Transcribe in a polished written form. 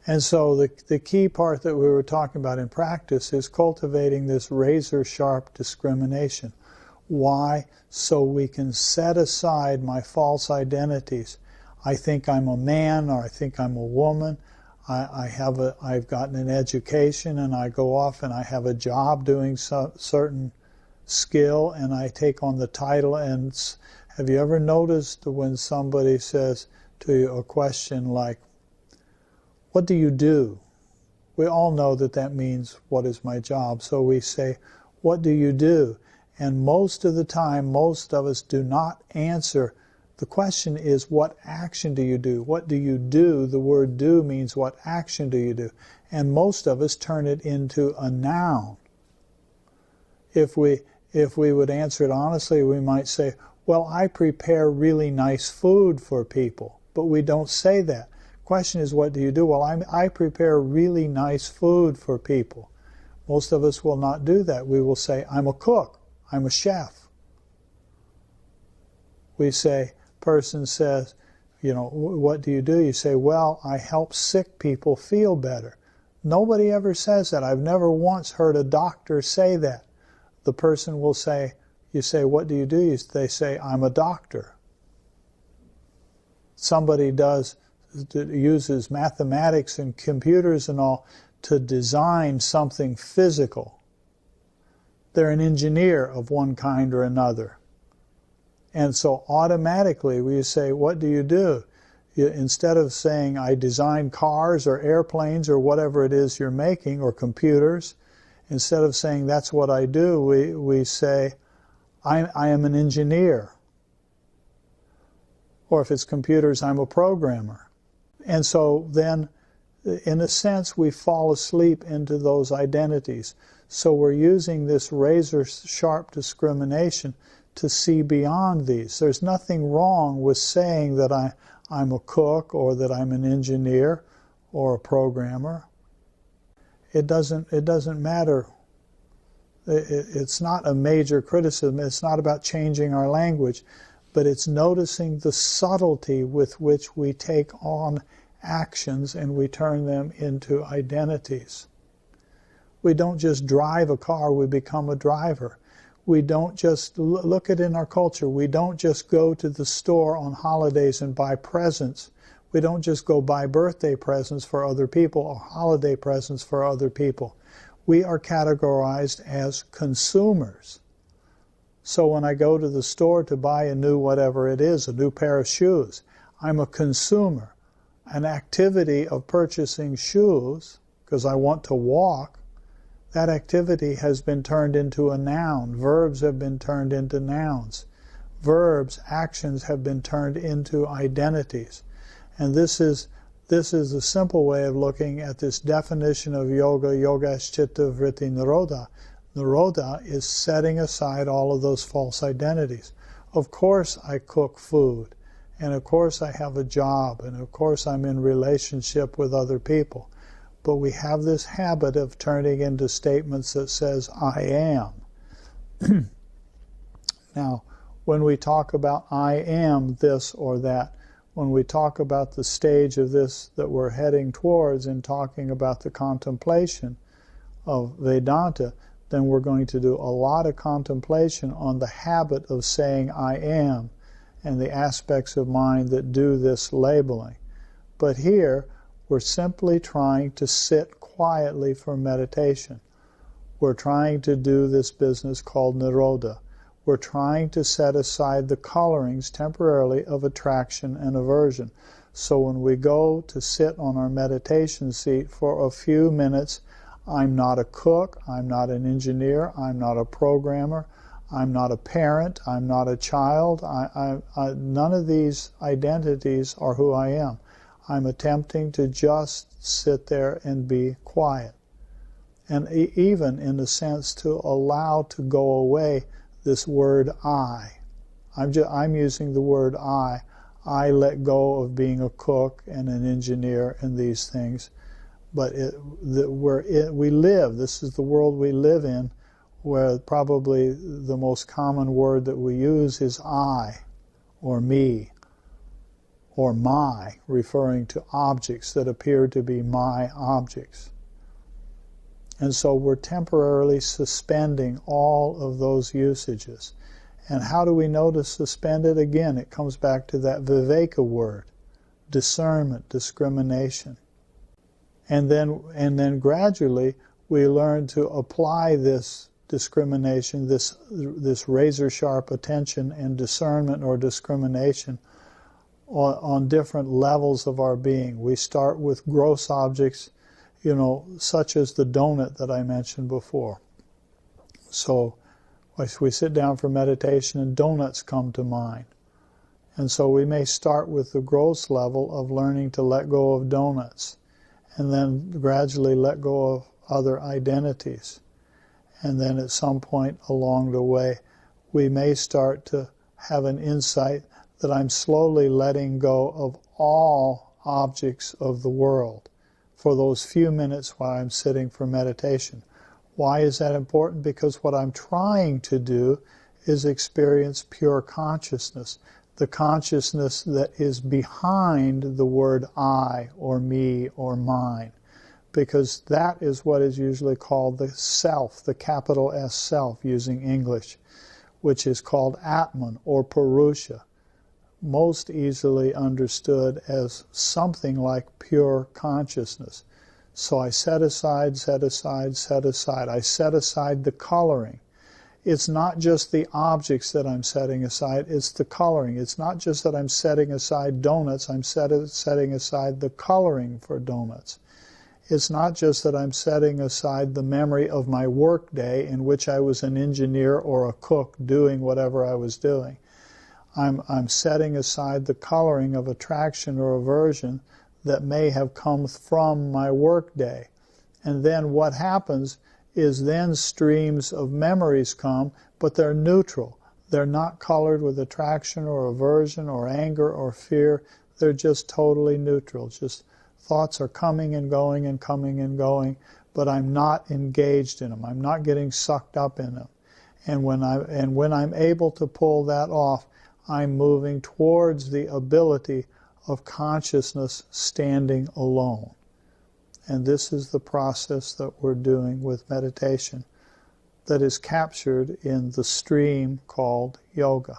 And so the key part that we were talking about in practice is cultivating this razor-sharp discrimination. Why? So we can set aside my false identities. I think I'm a man, or I think I'm a woman. I've gotten an education, and I go off and I have a job doing certain skill, and I take on the title. And have you ever noticed when somebody says to you a question like, "What do you do?" We all know that that means, "What is my job?" So we say, "What do you do?" And most of the time, most of us do not answer. The question is, what action do you do? What do you do? The word do means, what action do you do? And most of us turn it into a noun. If we would answer it honestly, we might say, "Well, I prepare really nice food for people." But we don't say that. Question is, what do you do? Well, I prepare really nice food for people. Most of us will not do that. We will say, "I'm a cook. I'm a chef." We say, person says, "What do you do?" You say, "Well, I help sick people feel better." Nobody ever says that. I've never once heard a doctor say that. The person will say, you say, "What do you do?" They say, "I'm a doctor." Somebody uses mathematics and computers and all to design something physical. They're an engineer of one kind or another. And so automatically we say, "What do you do?" Instead of saying, "I design cars or airplanes or whatever it is you're making, or computers," instead of saying, "That's what I do," we say, I am an engineer. Or if it's computers, I'm a programmer. And so then, in a sense, we fall asleep into those identities. So we're using this razor-sharp discrimination to see beyond these. There's nothing wrong with saying that I'm a cook, or that I'm an engineer or a programmer. It doesn't matter. It's not a major criticism. It's not about changing our language, but it's noticing the subtlety with which we take on actions and we turn them into identities. We don't just drive a car, we become a driver. We don't just, look at in our culture, we don't just go to the store on holidays and buy presents. We don't just go buy birthday presents for other people or holiday presents for other people. We are categorized as consumers. So when I go to the store to buy a new whatever it is, a new pair of shoes, I'm a consumer. An activity of purchasing shoes, because I want to walk, that activity has been turned into a noun. Verbs have been turned into nouns. Verbs, actions have been turned into identities. And this is a simple way of looking at this definition of yoga, yogaschita vritti nirodha. Nirodha is setting aside all of those false identities. Of course I cook food, and of course I have a job, and of course I'm in relationship with other people. But we have this habit of turning into statements that says, "I am." Now, when we talk about "I am this or that," when we talk about the stage of this that we're heading towards in talking about the contemplation of Vedanta, then we're going to do a lot of contemplation on the habit of saying "I am" and the aspects of mind that do this labeling. But here, we're simply trying to sit quietly for meditation. We're trying to do this business called nirodha. We're trying to set aside the colorings temporarily of attraction and aversion. So when we go to sit on our meditation seat for a few minutes, I'm not a cook, I'm not an engineer, I'm not a programmer, I'm not a parent, I'm not a child. None of these identities are who I am. I'm attempting to just sit there and be quiet. And even, in a sense, to allow to go away this word I. I'm using the word I. I let go of being a cook and an engineer and these things. But we live, this is the world we live in, where probably the most common word that we use is I, or me, or my, referring to objects that appear to be my objects. And so we're temporarily suspending all of those usages. And how do we know to suspend it? Again, it comes back to that viveka word, discernment, discrimination. And then gradually we learn to apply this discrimination, this razor-sharp attention and discernment or discrimination on different levels of our being. We start with gross objects, such as the donut that I mentioned before. So we sit down for meditation and donuts come to mind. And so we may start with the gross level of learning to let go of donuts, and then gradually let go of other identities. And then at some point along the way, we may start to have an insight that I'm slowly letting go of all objects of the world for those few minutes while I'm sitting for meditation. Why is that important? Because what I'm trying to do is experience pure consciousness, the consciousness that is behind the word I or me or mine, because that is what is usually called the self, the capital S self, using English, which is called Atman or Purusha, most easily understood as something like pure consciousness. So I set aside, set aside, set aside. I set aside the coloring. It's not just the objects that I'm setting aside, it's the coloring. It's not just that I'm setting aside donuts, I'm setting aside the coloring for donuts. It's not just that I'm setting aside the memory of my work day in which I was an engineer or a cook doing whatever I was doing. I'm setting aside the coloring of attraction or aversion that may have come from my work day. And then what happens is then streams of memories come, but they're neutral. They're not colored with attraction or aversion or anger or fear. They're just totally neutral. Just thoughts are coming and going and coming and going, but I'm not engaged in them. I'm not getting sucked up in them. And when I'm able to pull that off, I'm moving towards the ability of consciousness standing alone. And this is the process that we're doing with meditation that is captured in the stream called yoga.